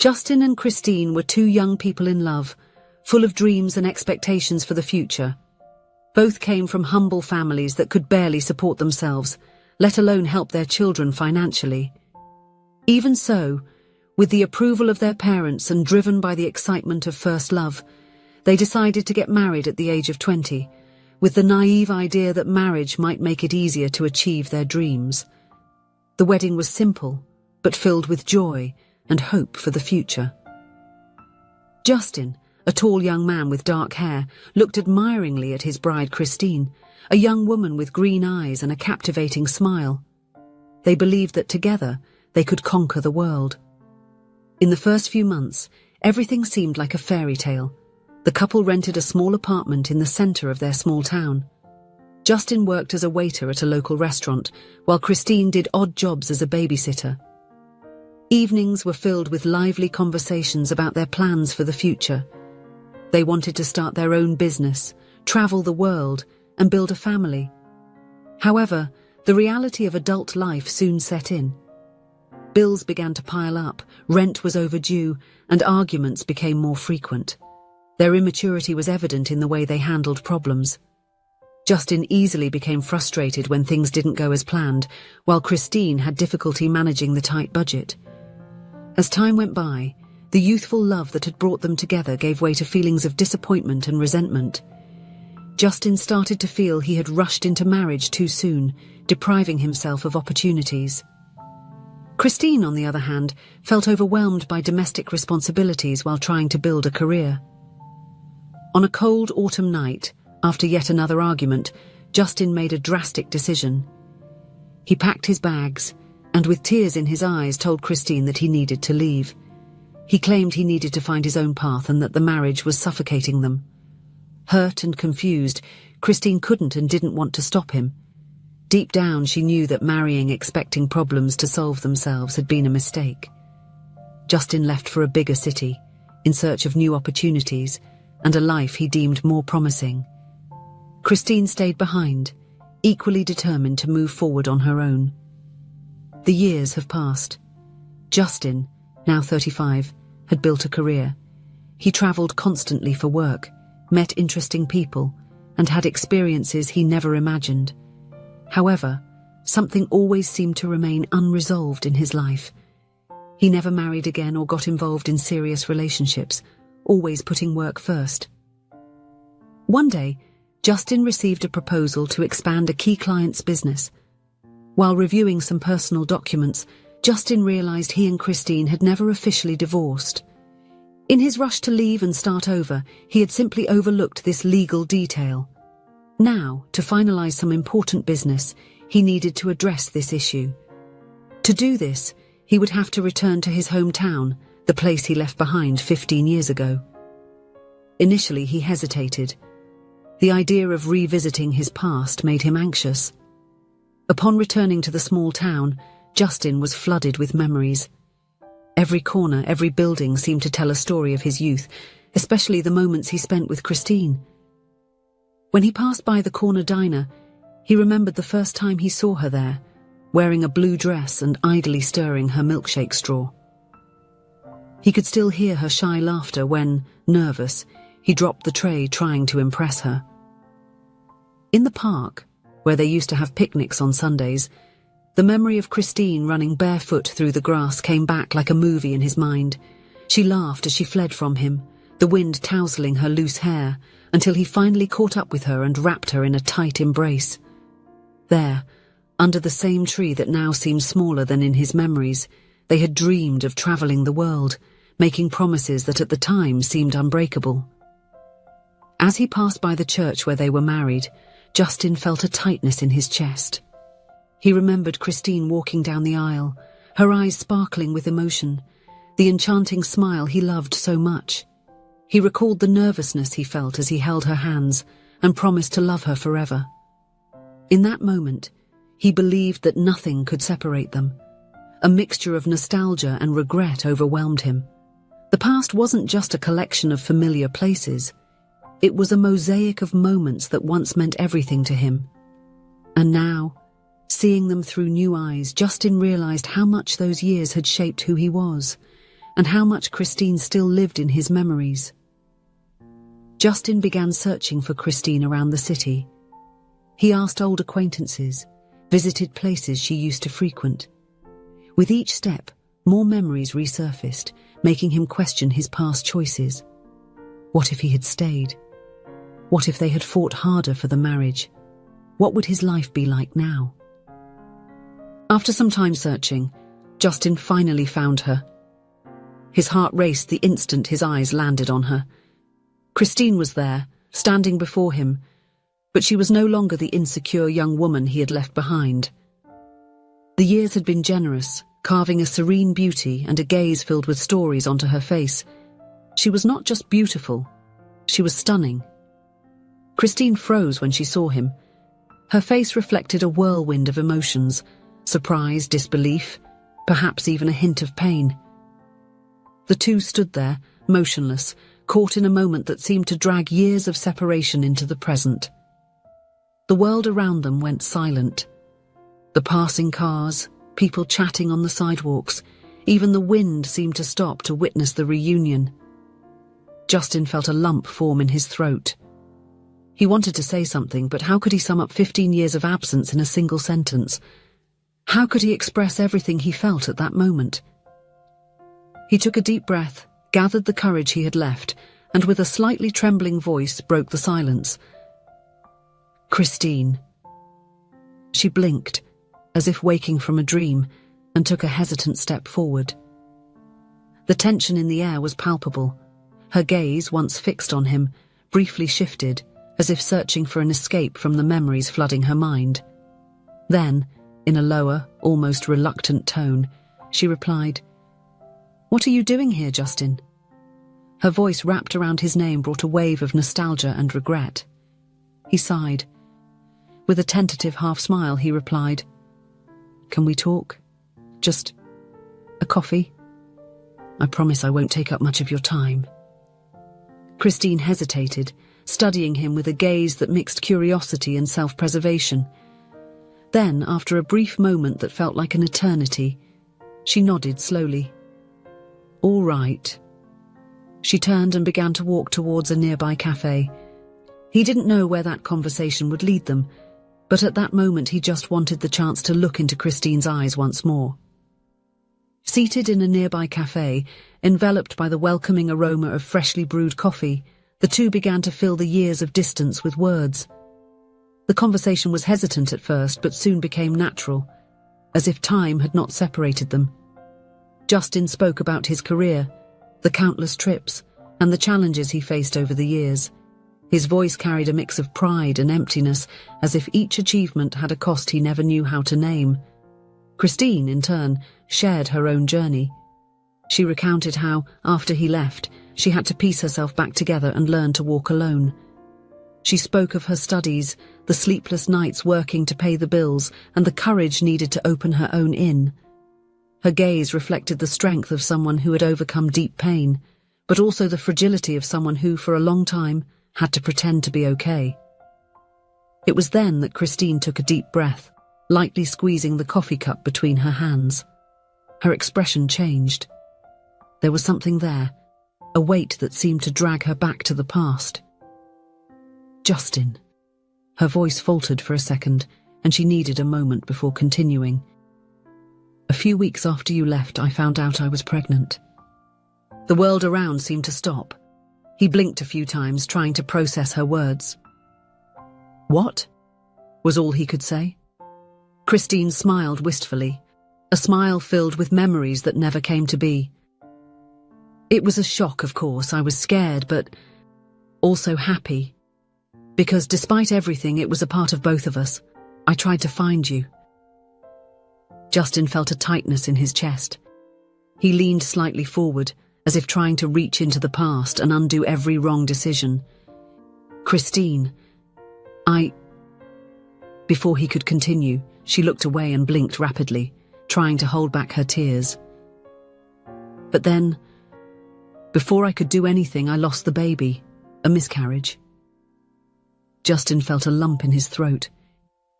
Justin and Christine were two young people in love, full of dreams and expectations for the future. Both came from humble families that could barely support themselves, let alone help their children financially. Even so, with the approval of their parents and driven by the excitement of first love, they decided to get married at the age of 20, with the naive idea that marriage might make it easier to achieve their dreams. The wedding was simple, but filled with joy and hope for the future. Justin, a tall young man with dark hair, looked admiringly at his bride Christine, a young woman with green eyes and a captivating smile. They believed that together they could conquer the world. In the first few months, everything seemed like a fairy tale. The couple rented a small apartment in the center of their small town. Justin worked as a waiter at a local restaurant, while Christine did odd jobs as a babysitter. Evenings were filled with lively conversations about their plans for the future. They wanted to start their own business, travel the world, and build a family. However, the reality of adult life soon set in. Bills began to pile up, rent was overdue, and arguments became more frequent. Their immaturity was evident in the way they handled problems. Justin easily became frustrated when things didn't go as planned, while Christine had difficulty managing the tight budget. As time went by, the youthful love that had brought them together gave way to feelings of disappointment and resentment. Justin started to feel he had rushed into marriage too soon, depriving himself of opportunities. Christine, on the other hand, felt overwhelmed by domestic responsibilities while trying to build a career. On a cold autumn night, after yet another argument, Justin made a drastic decision. He packed his bags and, with tears in his eyes, told Christine that he needed to leave. He claimed he needed to find his own path and that the marriage was suffocating them. Hurt and confused, Christine couldn't and didn't want to stop him. Deep down, she knew that marrying expecting problems to solve themselves had been a mistake. Justin left for a bigger city, in search of new opportunities and a life he deemed more promising. Christine stayed behind, equally determined to move forward on her own. The years have passed. Justin, now 35, had built a career. He traveled constantly for work, met interesting people, and had experiences he never imagined. However, something always seemed to remain unresolved in his life. He never married again or got involved in serious relationships, always putting work first. One day, Justin received a proposal to expand a key client's business. While reviewing some personal documents, Justin realized he and Christine had never officially divorced. In his rush to leave and start over, he had simply overlooked this legal detail. Now, to finalize some important business, he needed to address this issue. To do this, he would have to return to his hometown, the place he left behind 15 years ago. Initially, he hesitated. The idea of revisiting his past made him anxious. Upon returning to the small town, Justin was flooded with memories. Every corner, every building seemed to tell a story of his youth, especially the moments he spent with Christine. When he passed by the corner diner, he remembered the first time he saw her there, wearing a blue dress and idly stirring her milkshake straw. He could still hear her shy laughter when, nervous, he dropped the tray trying to impress her. In the park, where they used to have picnics on Sundays, the memory of Christine running barefoot through the grass came back like a movie in his mind. She laughed as she fled from him, the wind tousling her loose hair, until he finally caught up with her and wrapped her in a tight embrace. There, under the same tree that now seemed smaller than in his memories, they had dreamed of traveling the world, making promises that at the time seemed unbreakable. As he passed by the church where they were married, Justin felt a tightness in his chest. He remembered Christine walking down the aisle, her eyes sparkling with emotion, the enchanting smile he loved so much. He recalled the nervousness he felt as he held her hands and promised to love her forever. In that moment, he believed that nothing could separate them. A mixture of nostalgia and regret overwhelmed him. The past wasn't just a collection of familiar places. It was a mosaic of moments that once meant everything to him. And now, seeing them through new eyes, Justin realized how much those years had shaped who he was, and how much Christine still lived in his memories. Justin began searching for Christine around the city. He asked old acquaintances, visited places she used to frequent. With each step, more memories resurfaced, making him question his past choices. What if he had stayed? What if they had fought harder for the marriage? What would his life be like now? After some time searching, Justin finally found her. His heart raced the instant his eyes landed on her. Christine was there, standing before him, but she was no longer the insecure young woman he had left behind. The years had been generous, carving a serene beauty and a gaze filled with stories onto her face. She was not just beautiful, she was stunning. Christine froze when she saw him. Her face reflected a whirlwind of emotions, surprise, disbelief, perhaps even a hint of pain. The two stood there, motionless, caught in a moment that seemed to drag years of separation into the present. The world around them went silent. The passing cars, people chatting on the sidewalks, even the wind seemed to stop to witness the reunion. Justin felt a lump form in his throat. He wanted to say something, but how could he sum up 15 years of absence in a single sentence? How could he express everything he felt at that moment? He took a deep breath, gathered the courage he had left, and with a slightly trembling voice broke the silence. Christine. She blinked, as if waking from a dream, and took a hesitant step forward. The tension in the air was palpable. Her gaze, once fixed on him, briefly shifted, as if searching for an escape from the memories flooding her mind. Then, in a lower, almost reluctant tone, she replied, "What are you doing here, Justin?" Her voice wrapped around his name brought a wave of nostalgia and regret. He sighed. With a tentative half-smile, he replied, "Can we talk? Just a coffee? I promise I won't take up much of your time." Christine hesitated, studying him with a gaze that mixed curiosity and self-preservation. Then, after a brief moment that felt like an eternity, she nodded slowly. "All right." She turned and began to walk towards a nearby cafe. He didn't know where that conversation would lead them, but at that moment he just wanted the chance to look into Christine's eyes once more. Seated in a nearby cafe, enveloped by the welcoming aroma of freshly brewed coffee, the two began to fill the years of distance with words. The conversation was hesitant at first, but soon became natural, as if time had not separated them. Justin spoke about his career, the countless trips, and the challenges he faced over the years. His voice carried a mix of pride and emptiness, as if each achievement had a cost he never knew how to name. Christine, in turn, shared her own journey. She recounted how, after he left, she had to piece herself back together and learn to walk alone. She spoke of her studies, the sleepless nights working to pay the bills, and the courage needed to open her own inn. Her gaze reflected the strength of someone who had overcome deep pain, but also the fragility of someone who, for a long time, had to pretend to be okay. It was then that Christine took a deep breath, lightly squeezing the coffee cup between her hands. Her expression changed. There was something there, a weight that seemed to drag her back to the past. "Justin." Her voice faltered for a second, and she needed a moment before continuing. "A few weeks after you left, I found out I was pregnant." The world around seemed to stop. He blinked a few times, trying to process her words. "What?" was all he could say. Christine smiled wistfully, a smile filled with memories that never came to be. "It was a shock, of course. I was scared, but also happy. Because despite everything, it was a part of both of us. I tried to find you." Justin felt a tightness in his chest. He leaned slightly forward, as if trying to reach into the past and undo every wrong decision. "Christine, Before he could continue, she looked away and blinked rapidly, trying to hold back her tears. "But then, before I could do anything, I lost the baby, a miscarriage." Justin felt a lump in his throat.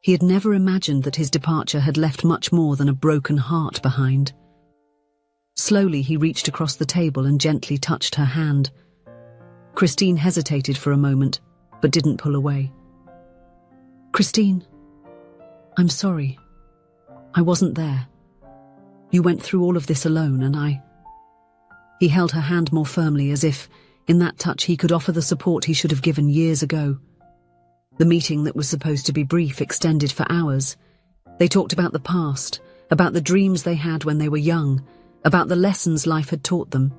He had never imagined that his departure had left much more than a broken heart behind. Slowly, he reached across the table and gently touched her hand. Christine hesitated for a moment, but didn't pull away. "Christine, I'm sorry. I wasn't there. You went through all of this alone, and I..." He held her hand more firmly, as if, in that touch, he could offer the support he should have given years ago. The meeting that was supposed to be brief extended for hours. They talked about the past, about the dreams they had when they were young, about the lessons life had taught them.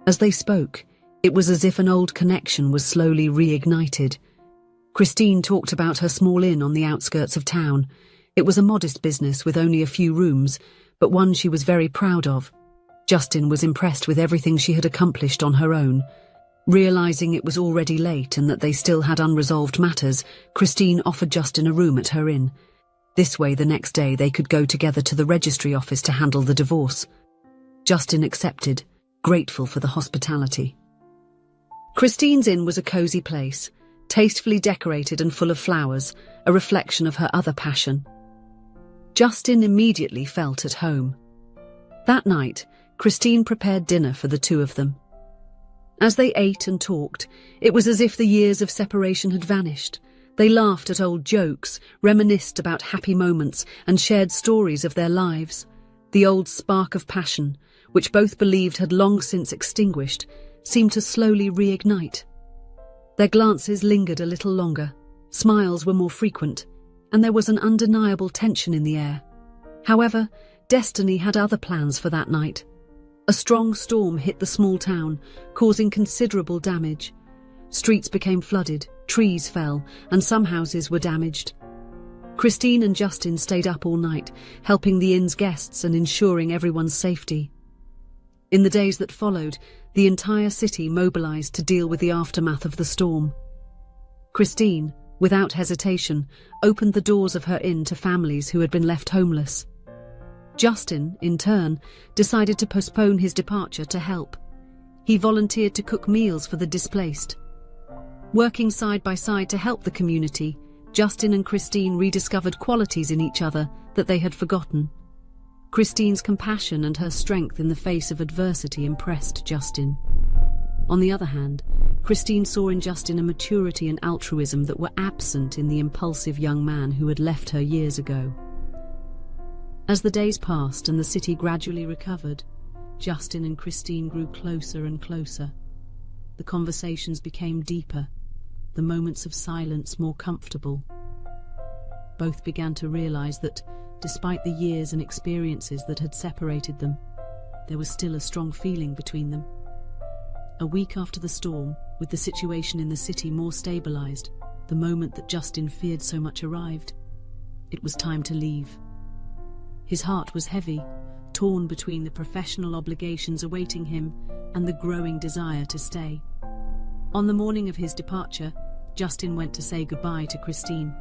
As they spoke, it was as if an old connection was slowly reignited. Christine talked about her small inn on the outskirts of town. It was a modest business with only a few rooms, but one she was very proud of. Justin was impressed with everything she had accomplished on her own. Realizing it was already late and that they still had unresolved matters, Christine offered Justin a room at her inn. This way, the next day they could go together to the registry office to handle the divorce. Justin accepted, grateful for the hospitality. Christine's inn was a cozy place, tastefully decorated and full of flowers, a reflection of her other passion. Justin immediately felt at home. That night, Christine prepared dinner for the two of them. As they ate and talked, it was as if the years of separation had vanished. They laughed at old jokes, reminisced about happy moments, and shared stories of their lives. The old spark of passion, which both believed had long since extinguished, seemed to slowly reignite. Their glances lingered a little longer, smiles were more frequent, and there was an undeniable tension in the air. However, destiny had other plans for that night. A strong storm hit the small town, causing considerable damage. Streets became flooded, trees fell, and some houses were damaged. Christine and Justin stayed up all night, helping the inn's guests and ensuring everyone's safety. In the days that followed, the entire city mobilized to deal with the aftermath of the storm. Christine, without hesitation, opened the doors of her inn to families who had been left homeless. Justin, in turn, decided to postpone his departure to help. He volunteered to cook meals for the displaced. Working side by side to help the community, Justin and Christine rediscovered qualities in each other that they had forgotten. Christine's compassion and her strength in the face of adversity impressed Justin. On the other hand, Christine saw in Justin a maturity and altruism that were absent in the impulsive young man who had left her years ago. As the days passed and the city gradually recovered, Justin and Christine grew closer and closer. The conversations became deeper, the moments of silence more comfortable. Both began to realize that, despite the years and experiences that had separated them, there was still a strong feeling between them. A week after the storm, with the situation in the city more stabilized, the moment that Justin feared so much arrived. It was time to leave. His heart was heavy, torn between the professional obligations awaiting him and the growing desire to stay. On the morning of his departure, Justin went to say goodbye to Christine.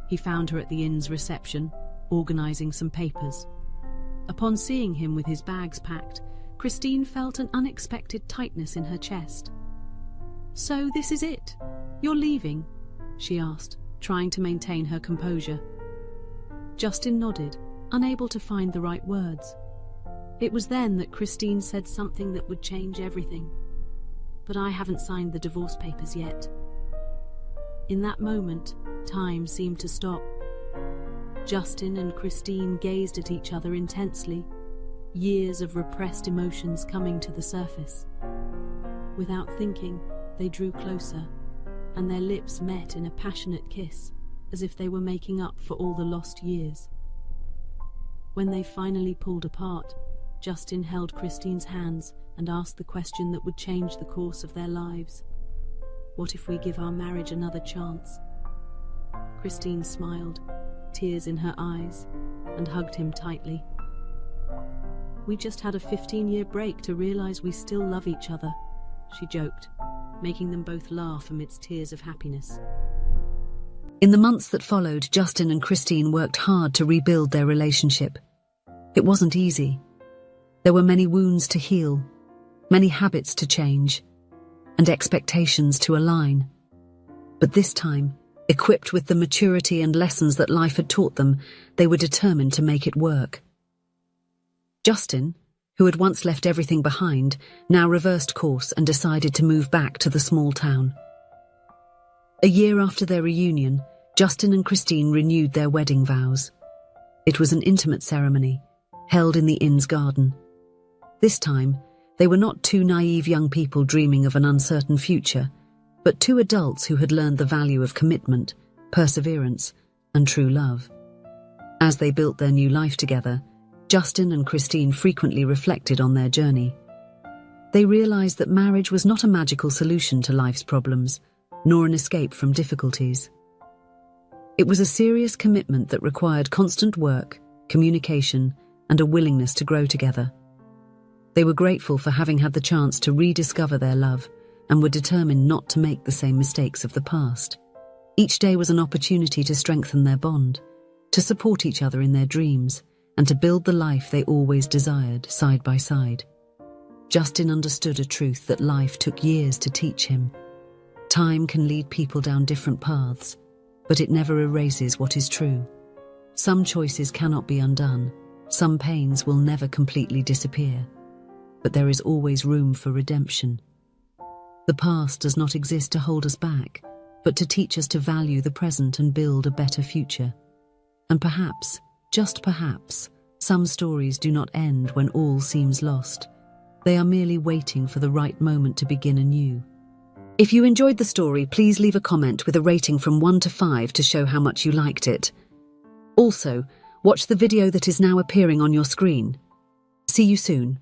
He found her at the inn's reception, organizing some papers. Upon seeing him with his bags packed, Christine felt an unexpected tightness in her chest. "So this is it? You're leaving?" she asked, trying to maintain her composure. Justin nodded, unable to find the right words. It was then that Christine said something that would change everything. "But I haven't signed the divorce papers yet." In that moment, time seemed to stop. Justin and Christine gazed at each other intensely, years of repressed emotions coming to the surface. Without thinking, they drew closer, and their lips met in a passionate kiss, as if they were making up for all the lost years. When they finally pulled apart, Justin held Christine's hands and asked the question that would change the course of their lives. "What if we give our marriage another chance?" Christine smiled, tears in her eyes, and hugged him tightly. "We just had a 15-year break to realize we still love each other," she joked, making them both laugh amidst tears of happiness. In the months that followed, Justin and Christine worked hard to rebuild their relationship. It wasn't easy. There were many wounds to heal, many habits to change, and expectations to align. But this time, equipped with the maturity and lessons that life had taught them, they were determined to make it work. Justin, who had once left everything behind, now reversed course and decided to move back to the small town. A year after their reunion, Justin and Christine renewed their wedding vows. It was an intimate ceremony, held in the inn's garden. This time, they were not two naive young people dreaming of an uncertain future, but two adults who had learned the value of commitment, perseverance, and true love. As they built their new life together, Justin and Christine frequently reflected on their journey. They realized that marriage was not a magical solution to life's problems, nor an escape from difficulties. It was a serious commitment that required constant work, communication, and a willingness to grow together. They were grateful for having had the chance to rediscover their love and were determined not to make the same mistakes of the past. Each day was an opportunity to strengthen their bond, to support each other in their dreams, and to build the life they always desired, side by side. Justin understood a truth that life took years to teach him. Time can lead people down different paths, but it never erases what is true. Some choices cannot be undone, some pains will never completely disappear, but there is always room for redemption. The past does not exist to hold us back, but to teach us to value the present and build a better future. And perhaps, just perhaps, some stories do not end when all seems lost. They are merely waiting for the right moment to begin anew. If you enjoyed the story, please leave a comment with a rating from 1 to 5 to show how much you liked it. Also, watch the video that is now appearing on your screen. See you soon.